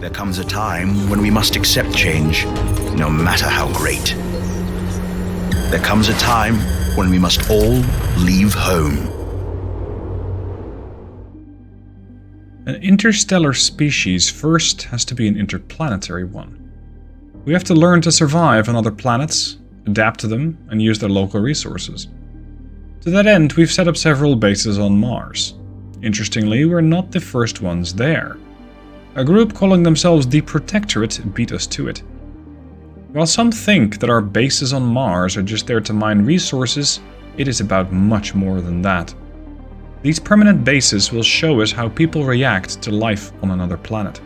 There comes a time when we must accept change, no matter how great. There comes a time when we must all leave home. An interstellar species first has to be an interplanetary one. We have to learn to survive on other planets, adapt to them, and use their local resources. To that end, we've set up several bases on Mars. Interestingly, we're not the first ones there. A group calling themselves the Protectorate beat us to it. While some think that our bases on Mars are just there to mine resources, it is about much more than that. These permanent bases will show us how people react to life on another planet.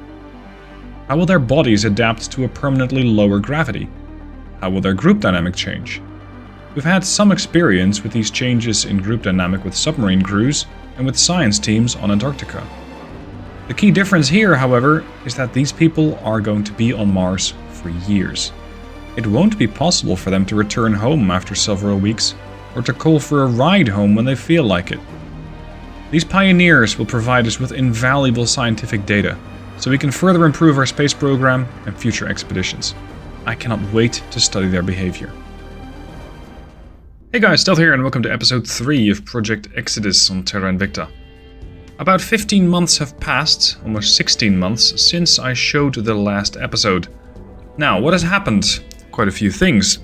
How will their bodies adapt to a permanently lower gravity? How will their group dynamic change? We've had some experience with these changes in group dynamic with submarine crews and with science teams on Antarctica. The key difference here, however, is that these people are going to be on Mars for years. It won't be possible for them to return home after several weeks, or to call for a ride home when they feel like it. These pioneers will provide us with invaluable scientific data, so we can further improve our space program and future expeditions. I cannot wait to study their behavior. Hey guys, Stealth here, and welcome to episode 3 of Project Exodus on TERRA INVICTA. About 15 months have passed, almost 16 months, since I showed the last episode. Now, what has happened? Quite a few things.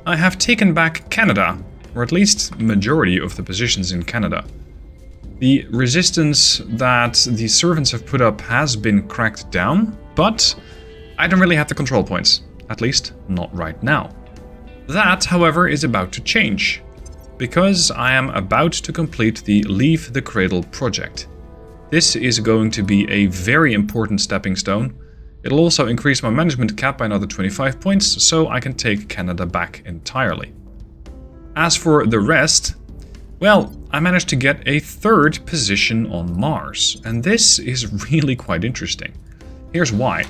I have taken back Canada, or at least majority of the positions in Canada. The resistance that the servants have put up has been cracked down, but I don't really have the control points, at least not right now. That, however, is about to change, because I am about to complete the Leave the Cradle project. This is going to be a very important stepping stone. It'll also increase my management cap by another 25 points, so I can take Canada back entirely. As for the rest, well, I managed to get a 3rd position on Mars, and this is really quite interesting. Here's why.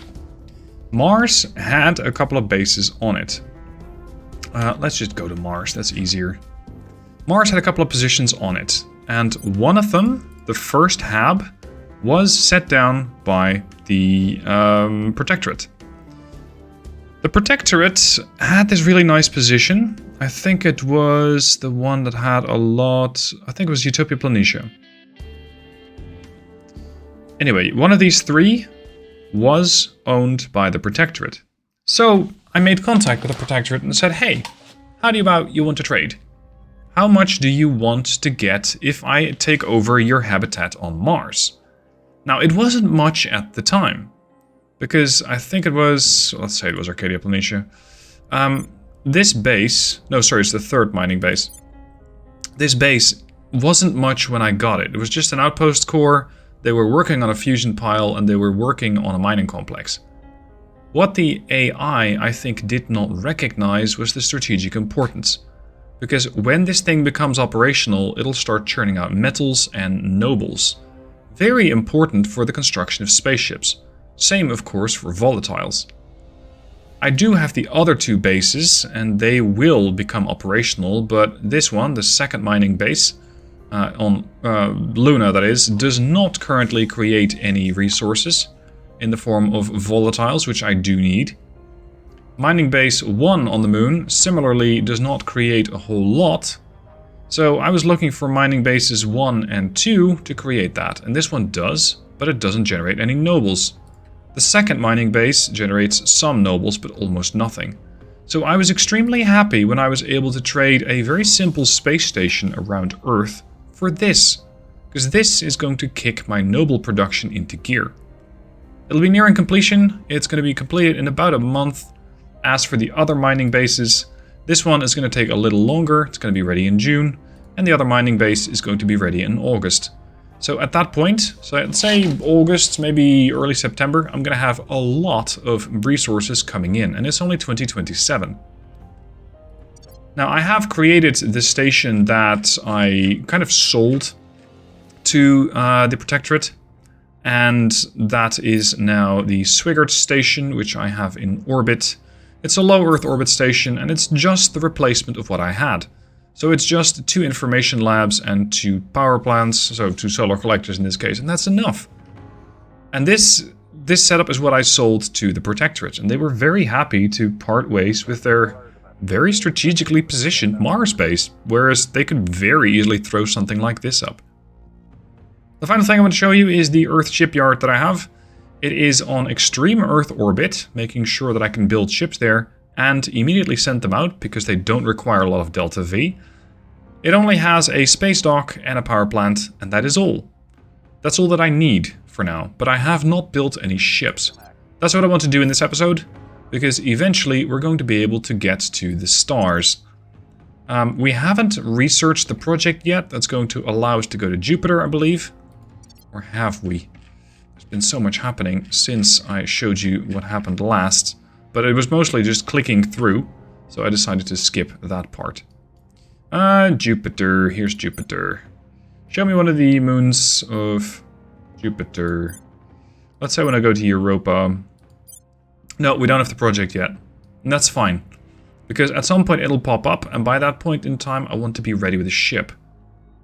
Mars had a couple of bases on it. Let's just go to Mars, that's easier. Mars had a couple of positions on it, and one of them, the first hab, was set down by the Protectorate. The Protectorate had this really nice position. I think it was the one that had a lot... I think it was Utopia Planitia. Anyway, one of these 3 was owned by the Protectorate. So I made contact with the Protectorate and said, hey, how do you want to trade? How much do you want to get if I take over your habitat on Mars? Now, it wasn't much at the time, because I think it was, let's say it was Arcadia Planitia. This base, no, sorry, it's the 3rd mining base. This base wasn't much when I got it. It was just an outpost core. They were working on a fusion pile and they were working on a mining complex. What the AI, I think, did not recognize was the strategic importance. Because when this thing becomes operational, it'll start churning out metals and nobles. Very important for the construction of spaceships. Same, of course, for volatiles. I do have the other 2 bases, and they will become operational, but this one, the 2nd mining base, on Luna that is, does not currently create any resources in the form of volatiles, which I do need. Mining base 1 on the moon similarly does not create a whole lot, so I was looking for mining bases 1 and 2 to create that, and this one does, but it doesn't generate any nobles. The 2nd mining base generates some nobles, but almost nothing. So I was extremely happy when I was able to trade a very simple space station around Earth for this, because this is going to kick my noble production into gear. It'll be nearing completion. It's going to be completed in about a month. As for the other mining bases, this one is going to take a little longer. It's going to be ready in June, and the other mining base is going to be ready in August. So at that point, so let's say August, maybe early September, I'm going to have a lot of resources coming in, and it's only 2027. Now, I have created the station that I kind of sold to the Protectorate, and that is now the Swigert station, which I have in orbit. It's a low Earth orbit station, and it's just the replacement of what I had. So it's just 2 information labs and 2 power plants, so 2 solar collectors in this case, and that's enough. And this this setup is what I sold to the Protectorate, and they were very happy to part ways with their very strategically positioned Mars base, whereas they could very easily throw something like this up. The final thing I want to show you is the Earth shipyard that I have. It is on extreme Earth orbit, making sure that I can build ships there and immediately send them out because they don't require a lot of Delta V. It only has a space dock and a power plant, and that is all. That's all that I need for now, but I have not built any ships. That's what I want to do in this episode, because eventually we're going to be able to get to the stars. We haven't researched the project yet. That's going to allow us to go to Jupiter, I believe. Or have we? There's been so much happening since I showed you what happened last. But it was mostly just clicking through, so I decided to skip that part. Jupiter. Here's Jupiter. Show me one of the moons of Jupiter. Let's say when I go to Europa. No, we don't have the project yet. And that's fine. Because at some point it'll pop up, and by that point in time I want to be ready with a ship.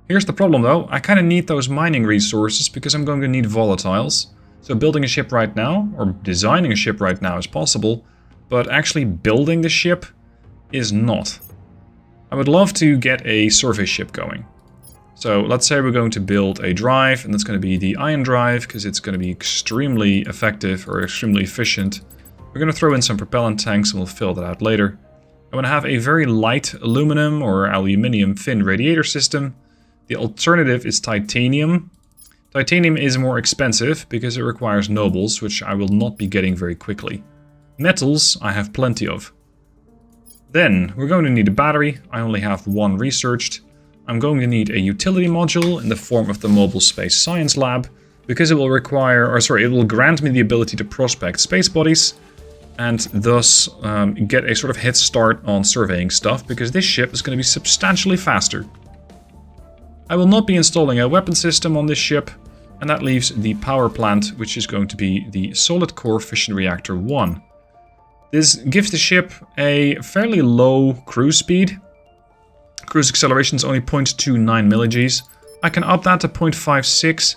Here's the problem though, I kind of need those mining resources because I'm going to need volatiles. So building a ship right now, or designing a ship right now is possible, but actually building the ship is not. I would love to get a survey ship going. So let's say we're going to build a drive, and that's going to be the ion drive, because it's going to be extremely effective or extremely efficient. We're going to throw in some propellant tanks and we'll fill that out later. I want to have a very light aluminum or aluminium fin radiator system. The alternative is titanium. Titanium is more expensive because it requires nobles, which I will not be getting very quickly. Metals I have plenty of. Then we're going to need a battery. I only have one researched. I'm going to need a utility module in the form of the Mobile Space Science Lab, because it will it will grant me the ability to prospect space bodies and thus get a sort of head start on surveying stuff, because this ship is going to be substantially faster. I will not be installing a weapon system on this ship, and that leaves the power plant, which is going to be the Solid Core Fission Reactor 1. This gives the ship a fairly low cruise speed. Cruise acceleration is only 0.29 millig's. I can up that to 0.56,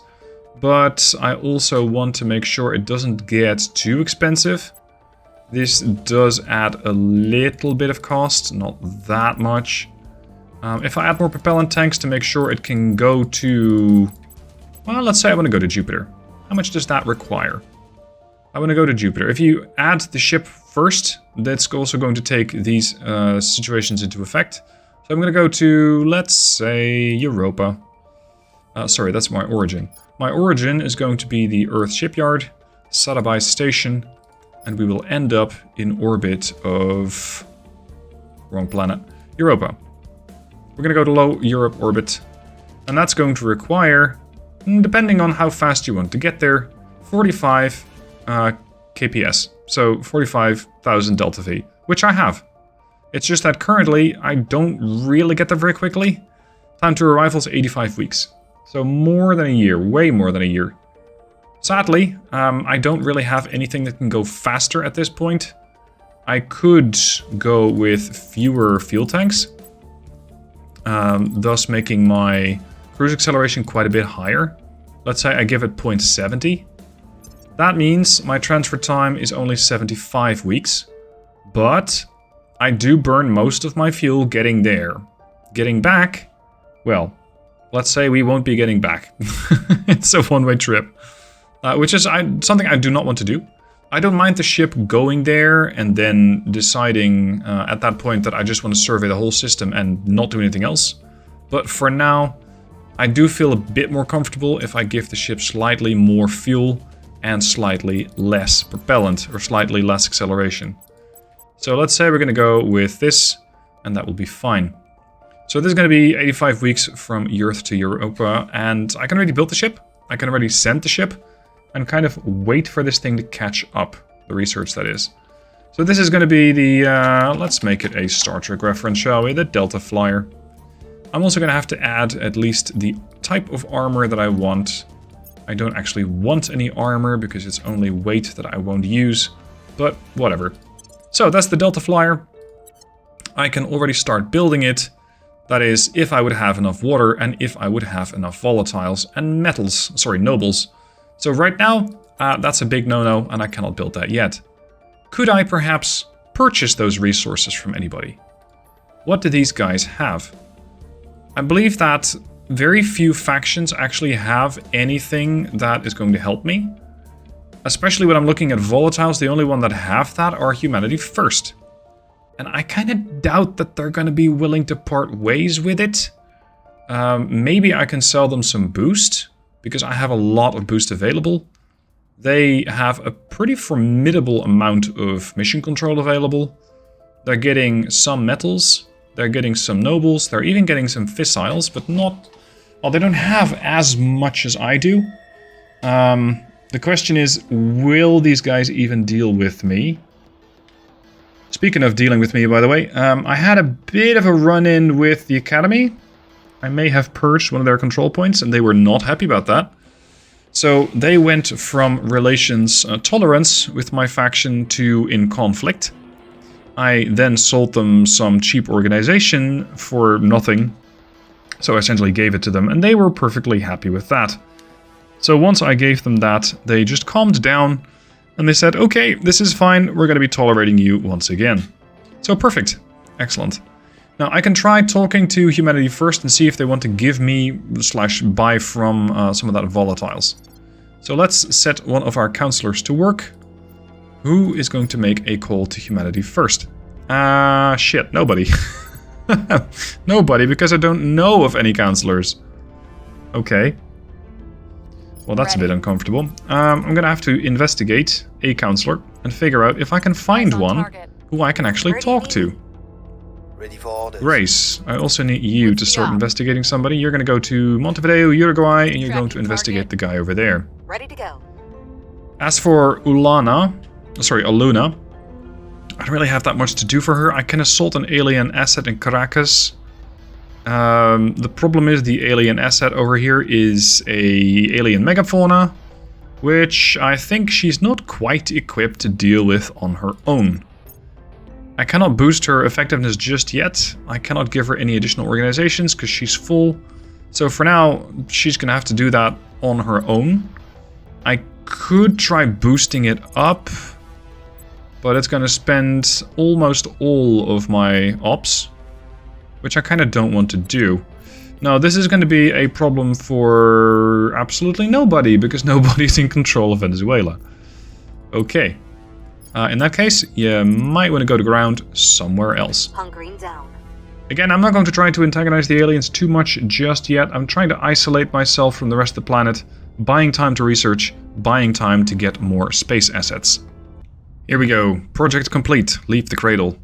but I also want to make sure it doesn't get too expensive. This does add a little bit of cost, not that much. If I add more propellant tanks to make sure it can go to... Well, let's say I want to go to Jupiter. How much does that require? I want to go to Jupiter. If you add the ship first, that's also going to take these situations into effect. So I'm going to go to, let's say, Europa. Sorry, that's my origin. My origin is going to be the Earth shipyard, Sadabai station, and we will end up in orbit of... Wrong planet. Europa. We're going to go to low Europe orbit, and that's going to require, depending on how fast you want to get there, 45 kps, so 45,000 delta V, which I have. It's just that currently I don't really get there very quickly. Time to arrival is 85 weeks, so more than a year, way more than a year. Sadly, I don't really have anything that can go faster at this point. I could go with fewer fuel tanks, thus making my cruise acceleration quite a bit higher. Let's say I give it 0.70. That means my transfer time is only 75 weeks, but I do burn most of my fuel getting there. Getting back, well, let's say we won't be getting back. It's a one-way trip, which is something I do not want to do. I don't mind the ship going there and then deciding at that point that I just want to survey the whole system and not do anything else. But for now, I do feel a bit more comfortable if I give the ship slightly more fuel and slightly less propellant or slightly less acceleration. So let's say we're going to go with this, and that will be fine. So this is going to be 85 weeks from Earth to Europa, and I can already build the ship. I can already send the ship. And kind of wait for this thing to catch up, the research that is. So this is going to be the, let's make it a Star Trek reference, shall we? The Delta Flyer. I'm also going to have to add at least the type of armor that I want. I don't actually want any armor because it's only weight that I won't use, but whatever. So that's the Delta Flyer. I can already start building it. That is, if I would have enough water and if I would have enough volatiles and metals, sorry, nobles. So right now, That's a big no-no, and I cannot build that yet. Could I perhaps purchase those resources from anybody? What do these guys have? I believe that very few factions actually have anything that is going to help me. Especially when I'm looking at volatiles, the only one that have that are Humanity First. And I kind of doubt that they're going to be willing to part ways with it. Maybe I can sell them some boost, because I have a lot of boost available. They have a pretty formidable amount of mission control available. They're getting some metals, they're getting some nobles, they're even getting some fissiles, but not... Well, they don't have as much as I do. The question is, will these guys even deal with me? Speaking of dealing with me, by the way, I had a bit of a run-in with the Academy. I may have purged one of their control points, and they were not happy about that. So they went from relations tolerance with my faction to in conflict. I then sold them some cheap organization for nothing. So I essentially gave it to them, and they were perfectly happy with that. So once I gave them that, they just calmed down, and they said, okay, this is fine, we're going to be tolerating you once again. So perfect. Excellent. Now I can try talking to Humanity First and see if they want to give me / buy from some of that volatiles. So let's set one of our counselors to work. Who is going to make a call to Humanity First? Shit, nobody. Nobody, because I don't know of any counselors. Okay. Well, that's a bit uncomfortable. I'm going to have to investigate a counselor and figure out if I can find one who I can actually talk to. Ready for orders. Grace, I also need you to start investigating somebody. You're going to go to Montevideo, Uruguay, and you're going to investigate the guy over there. Ready to go. As for Aluna, I don't really have that much to do for her. I can assault an alien asset in Caracas. The problem is the alien asset over here is a alien megafauna, which I think she's not quite equipped to deal with on her own. I cannot boost her effectiveness just yet. I cannot give her any additional organizations because she's full. So for now, she's going to have to do that on her own. I could try boosting it up, but it's going to spend almost all of my ops, which I kind of don't want to do. Now, this is going to be a problem for absolutely nobody, because nobody's in control of Venezuela. Okay. In that case, you might want to go to ground somewhere else. Hungering down. Again, I'm not going to try to antagonize the aliens too much just yet. I'm trying to isolate myself from the rest of the planet, buying time to research, buying time to get more space assets. Here we go. Project complete. Leave the cradle.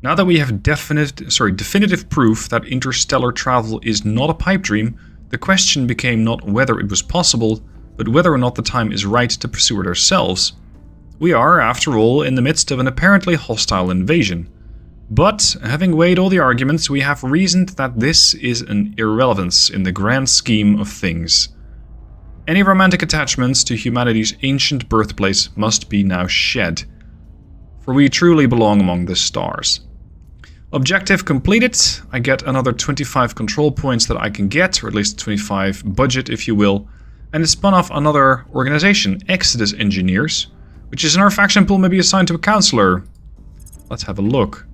Now that we have definitive proof that interstellar travel is not a pipe dream, the question became not whether it was possible, but whether or not the time is right to pursue it ourselves. We are, after all, in the midst of an apparently hostile invasion. But, having weighed all the arguments, we have reasoned that this is an irrelevance in the grand scheme of things. Any romantic attachments to humanity's ancient birthplace must be now shed, for we truly belong among the stars. Objective completed. I get another 25 control points that I can get, or at least 25 budget if you will, and it spun off another organization, Exodus Engineers, which is in our faction pool, maybe assigned to a counselor. Let's have a look.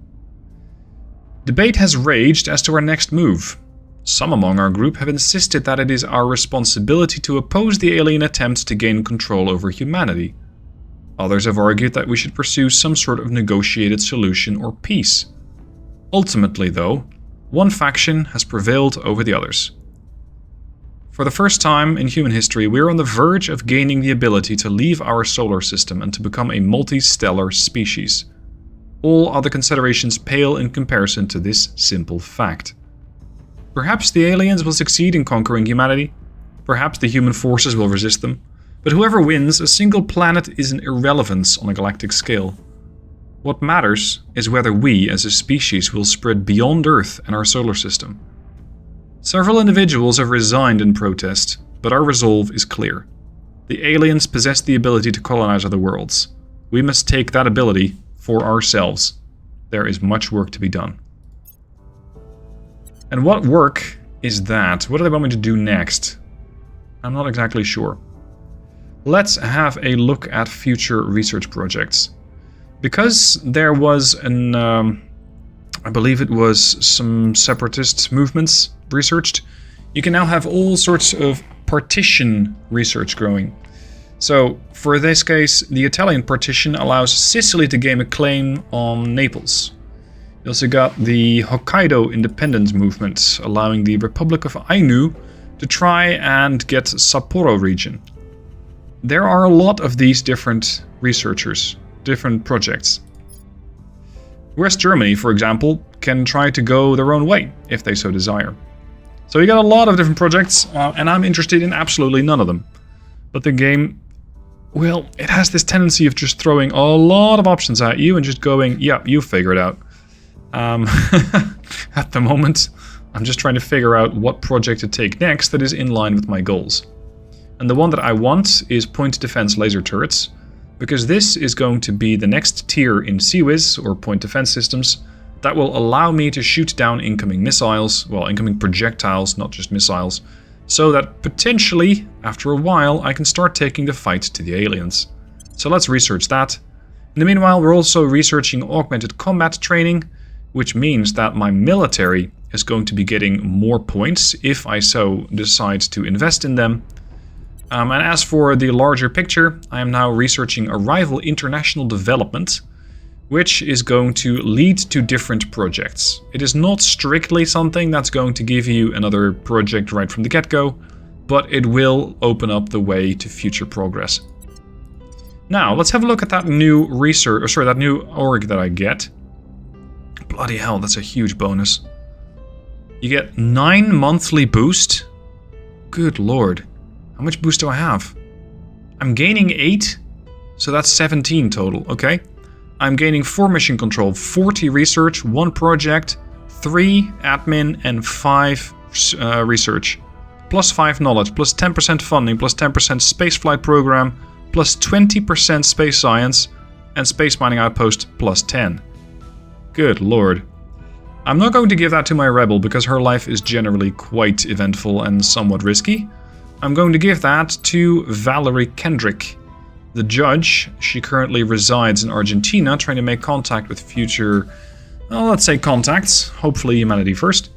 Debate has raged as to our next move. Some among our group have insisted that it is our responsibility to oppose the alien attempts to gain control over humanity. Others have argued that we should pursue some sort of negotiated solution or peace. Ultimately, though, one faction has prevailed over the others. For the first time in human history, we are on the verge of gaining the ability to leave our solar system and to become a multi-stellar species. All other considerations pale in comparison to this simple fact. Perhaps the aliens will succeed in conquering humanity. Perhaps the human forces will resist them. But whoever wins, a single planet is an irrelevance on a galactic scale. What matters is whether we, as a species, will spread beyond Earth and our solar system. Several individuals have resigned in protest, but our resolve is clear. The aliens possess the ability to colonize other worlds. We must take that ability for ourselves. There is much work to be done. And what work is that? What do they want me to do next? I'm not exactly sure. let's have a look at future research projects. Because there was an, I believe it was some separatist movements researched, you can now have all sorts of partition research growing. So, for this case, the Italian partition allows Sicily to gain a claim on Naples. You also got the Hokkaido independence movement, allowing the Republic of Ainu to try and get Sapporo region. There are a lot of these different researchers, different projects. West Germany, for example, can try to go their own way, if they so desire. So you got a lot of different projects, and I'm interested in absolutely none of them. But the game, well, it has this tendency of just throwing a lot of options at you and just going, yeah, you figure it out. At the moment, I'm just trying to figure out what project to take next that is in line with my goals. And the one that I want is point defense laser turrets, because this is going to be the next tier in CWIS, or point defense systems, that will allow me to shoot down incoming missiles, well, incoming projectiles, not just missiles, so that potentially, after a while, I can start taking the fight to the aliens. So let's research that. In the meanwhile, we're also researching augmented combat training, which means that my military is going to be getting more points if I so decide to invest in them. And as for the larger picture, I am now researching a rival international development, which is going to lead to different projects. It is not strictly something that's going to give you another project right from the get-go, but it will open up the way to future progress. Now, let's have a look at that new that new org that I get. Bloody hell, that's a huge bonus. You get 9 monthly boost? Good lord. How much boost do I have? I'm gaining 8, so that's 17 total, okay. I'm gaining 4 mission control, 40 research, 1 project, 3 admin, and 5 research. Plus 5 knowledge, plus 10% funding, plus 10% spaceflight program, plus 20% space science, and space mining outpost plus 10. Good lord. I'm not going to give that to my rebel because her life is generally quite eventful and somewhat risky. I'm going to give that to Valerie Kendrick, the judge. She currently resides in Argentina, trying to make contact with future, well, let's say contacts, hopefully humanity first.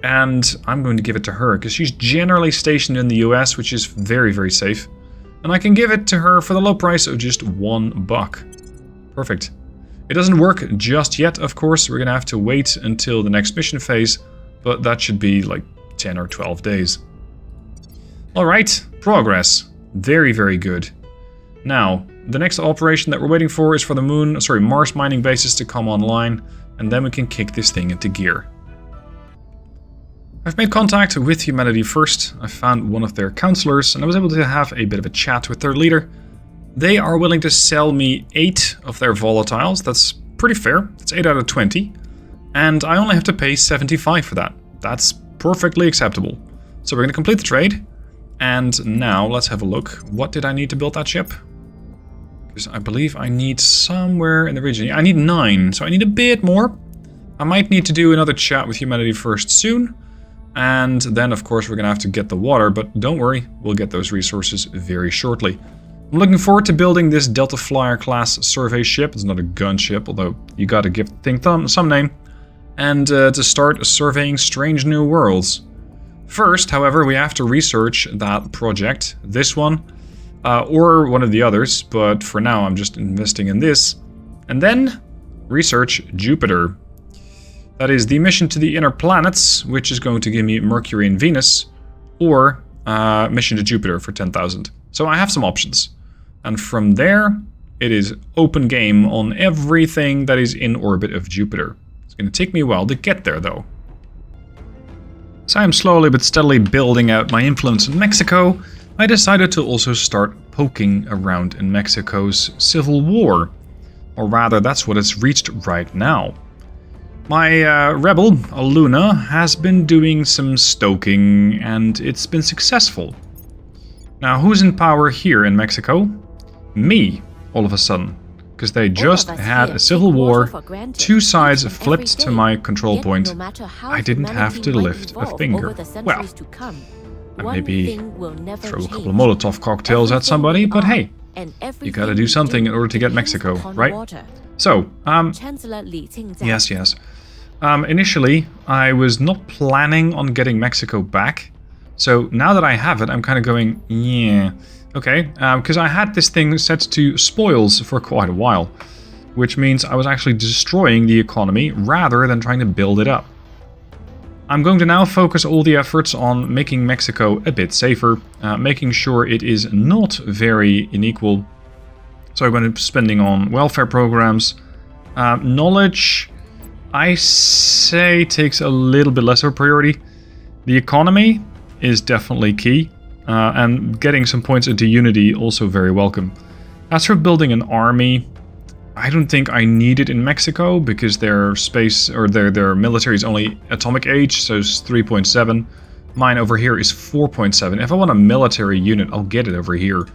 And I'm going to give it to her because she's generally stationed in the US, which is very, very safe. And I can give it to her for the low price of just $1. Perfect. It doesn't work just yet, of course. We're going to have to wait until the next mission phase, but that should be like 10 or 12 days. Alright, progress. Very, very good. Now, the next operation that we're waiting for is for the Mars mining bases to come online, and then we can kick this thing into gear. I've made contact with Humanity First. I found one of their counselors, and I was able to have a bit of a chat with their leader. They are willing to sell me 8 of their volatiles. That's pretty fair. That's 8 out of 20. And I only have to pay 75 for that. That's perfectly acceptable. So we're going to complete the trade. And now let's have a look. What did I need to build that ship? Because I believe I need somewhere in the region. I need 9, so I need a bit more. I might need to do another chat with Humanity First soon. And then, of course, we're going to have to get the water. But don't worry, we'll get those resources very shortly. I'm looking forward to building this Delta Flyer class survey ship. It's not a gunship, although you gotta give the thing some name. And to start surveying strange new worlds. First, however, we have to research that project, this one, or one of the others, but for now I'm just investing in this. And then, research Jupiter. That is the mission to the inner planets, which is going to give me Mercury and Venus, or mission to Jupiter for 10,000. So I have some options. And from there, it is open game on everything that is in orbit of Jupiter. It's going to take me a while to get there, though. As I am slowly but steadily building out my influence in Mexico, I decided to also start poking around in Mexico's civil war. Or rather, that's what it's reached right now. My rebel, Aluna, has been doing some stoking, and it's been successful. Now, who's in power here in Mexico? Me, all of a sudden. Because they just had a civil war, 2 sides flipped to my control point. I didn't have to lift a finger. Well, And maybe throw a couple of Molotov cocktails at somebody, but hey, you gotta do something in order to get Mexico, right? So, yes. Initially, I was not planning on getting Mexico back. So now that I have it, I'm kind of going, yeah, okay. Because I had this thing set to spoils for quite a while. Which means I was actually destroying the economy rather than trying to build it up. I'm going to now focus all the efforts on making Mexico a bit safer, making sure it is not very unequal. So I'm going to be spending on welfare programs. Knowledge, I say, takes a little bit less of a priority. The economy is definitely key, and getting some points into Unity also very welcome. As for building an army, I don't think I need it in Mexico because their space or their military is only atomic age, so it's 3.7. Mine over here is 4.7. If I want a military unit, I'll get it over here.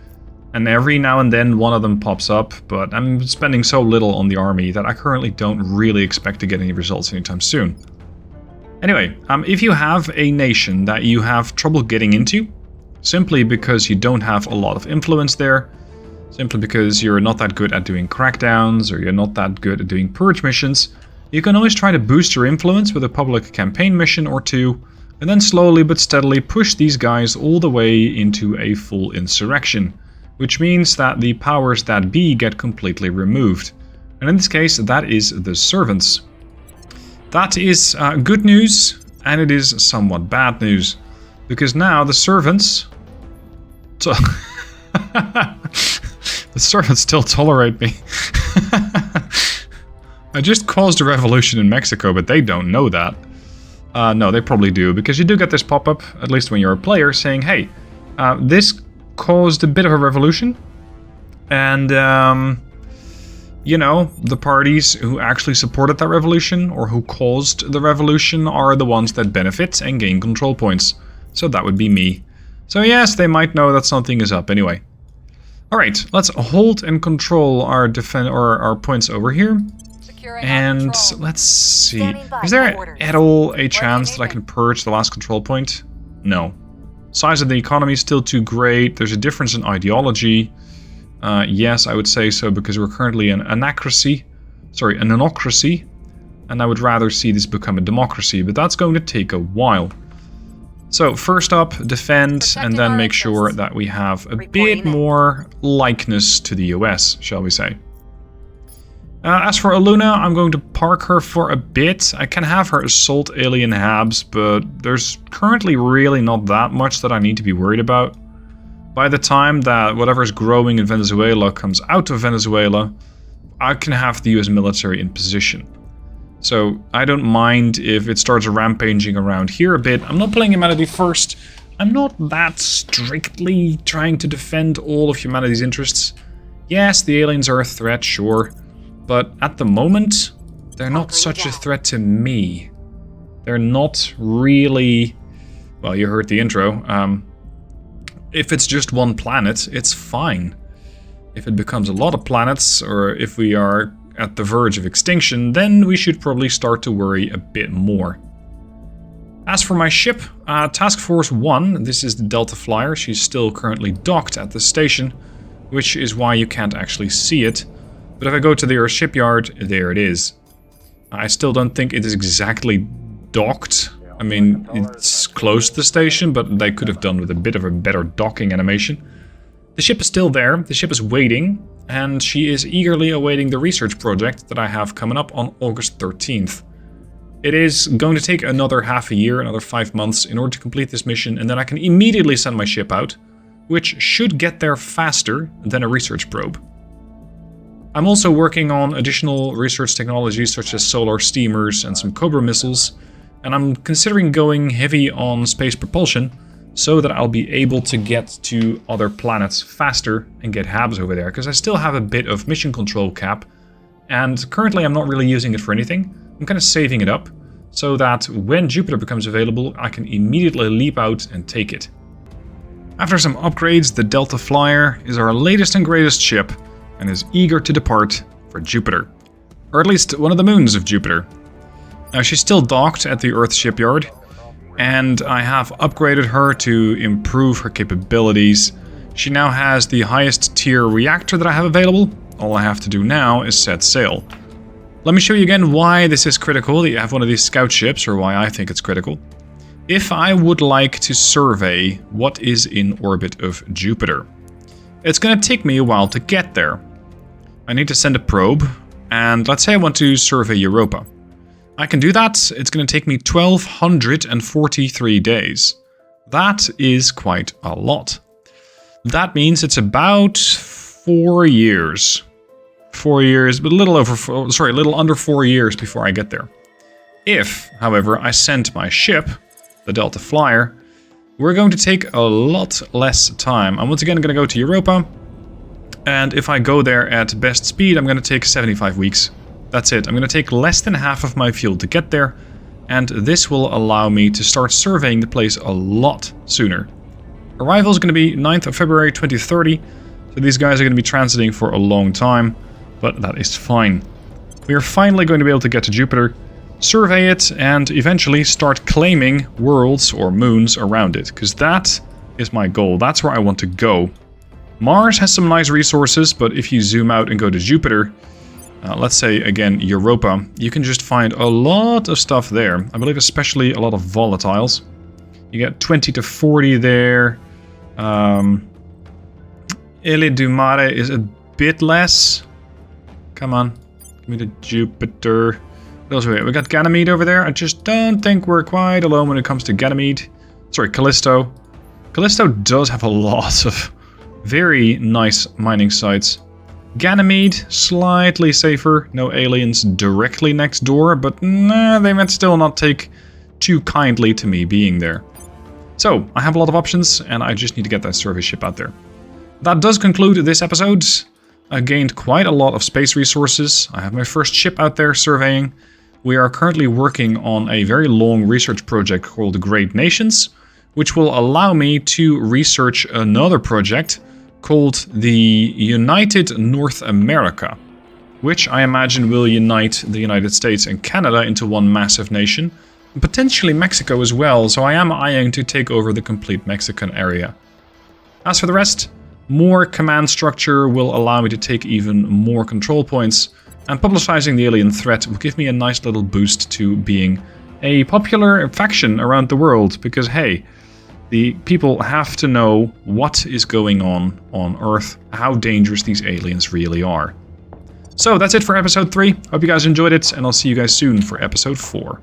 And every now and then one of them pops up, but I'm spending so little on the army that I currently don't really expect to get any results anytime soon. Anyway, if you have a nation that you have trouble getting into, simply because you don't have a lot of influence there, simply because you're not that good at doing crackdowns or you're not that good at doing purge missions, you can always try to boost your influence with a public campaign mission or two, and then slowly but steadily push these guys all the way into a full insurrection, which means that the powers that be get completely removed. And in this case, that is the servants. That is good news, and it is somewhat bad news, because now the servants... The servants still tolerate me. I just caused a revolution in Mexico, but they don't know that. No, they probably do, because you do get this pop-up, at least when you're a player, saying, hey, this caused a bit of a revolution, and, you know, the parties who actually supported that revolution, or who caused the revolution, are the ones that benefit and gain control points. So that would be me. So yes, they might know that something is up anyway. Alright, let's hold and control our our points over here. And let's see. Is there at all a chance that I can purge the last control point? No. Size of the economy is still too great. There's a difference in ideology. Yes, I would say so, because we're currently an anocracy. Sorry, an anocracy. And I would rather see this become a democracy, but that's going to take a while. So first up, defend, and then make sure that we have a bit more likeness to the US, shall we say. As for Aluna, I'm going to park her for a bit. I can have her assault alien habs, but there's currently really not that much that I need to be worried about. By the time that whatever's growing in Venezuela comes out of Venezuela, I can have the US military in position. So I don't mind if it starts rampaging around here a bit. I'm not playing humanity first. I'm not that strictly trying to defend all of humanity's interests. Yes, the aliens are a threat, sure. But at the moment, they're not such a threat to me. They're not really... Well, you heard the intro. If it's just one planet, it's fine. If it becomes a lot of planets, or if we are at the verge of extinction, then we should probably start to worry a bit more. As for my ship, Task Force 1, this is the Delta Flyer. She's still currently docked at the station, which is why you can't actually see it. But if I go to their shipyard, there it is. I still don't think it is exactly docked. I mean, it's close to the station, but they could have done with a bit of a better docking animation. The ship is still there, the ship is waiting, and she is eagerly awaiting the research project that I have coming up on August 13th. It is going to take another half a year, another 5 months, in order to complete this mission, and then I can immediately send my ship out, which should get there faster than a research probe. I'm also working on additional research technologies such as solar steamers and some Cobra missiles, and I'm considering going heavy on space propulsion so that I'll be able to get to other planets faster and get habs over there, because I still have a bit of mission control cap, and currently I'm not really using it for anything. I'm kind of saving it up so that when Jupiter becomes available, I can immediately leap out and take it. After some upgrades, the Delta Flyer is our latest and greatest ship and is eager to depart for Jupiter, or at least one of the moons of Jupiter. Now, she's still docked at the Earth shipyard, and I have upgraded her to improve her capabilities. She now has the highest tier reactor that I have available. All I have to do now is set sail. Let me show you again why this is critical that you have one of these scout ships, or why I think it's critical. If I would like to survey what is in orbit of Jupiter, it's going to take me a while to get there. I need to send a probe, and let's say I want to survey Europa. I can do that. It's going to take me 1,243 days. That is quite a lot. That means it's about 4 years. 4 years, but a little under 4 years before I get there. If, however, I send my ship, the Delta Flyer, we're going to take a lot less time. I'm once again going to go to Europa, and if I go there at best speed, I'm going to take 75 weeks. That's it. I'm going to take less than half of my fuel to get there, and this will allow me to start surveying the place a lot sooner. Arrival is going to be 9th of February 2030, so these guys are going to be transiting for a long time, but that is fine. We are finally going to be able to get to Jupiter, survey it, and eventually start claiming worlds or moons around it, because that is my goal. That's where I want to go. Mars has some nice resources, but if you zoom out and go to Jupiter, let's say again Europa, you can just find a lot of stuff there. I believe especially a lot of volatiles. You get 20 to 40 there. Ile du Mare is a bit less. Come on, give me the Jupiter. What else we got? Ganymede over there. I just don't think we're quite alone when it comes to Ganymede. Sorry, Callisto. Callisto does have a lot of very nice mining sites. Ganymede, slightly safer. No aliens directly next door, but nah, they might still not take too kindly to me being there. So, I have a lot of options, and I just need to get that survey ship out there. That does conclude this episode. I gained quite a lot of space resources. I have my first ship out there surveying. We are currently working on a very long research project called Great Nations, which will allow me to research another project called the United North America, which I imagine will unite the United States and Canada into one massive nation, and potentially Mexico as well, so I am eyeing to take over the complete Mexican area. As for the rest, more command structure will allow me to take even more control points, and publicizing the alien threat will give me a nice little boost to being a popular faction around the world, because hey, the people have to know what is going on Earth, how dangerous these aliens really are. So that's it for episode 3. Hope you guys enjoyed it, and I'll see you guys soon for episode 4.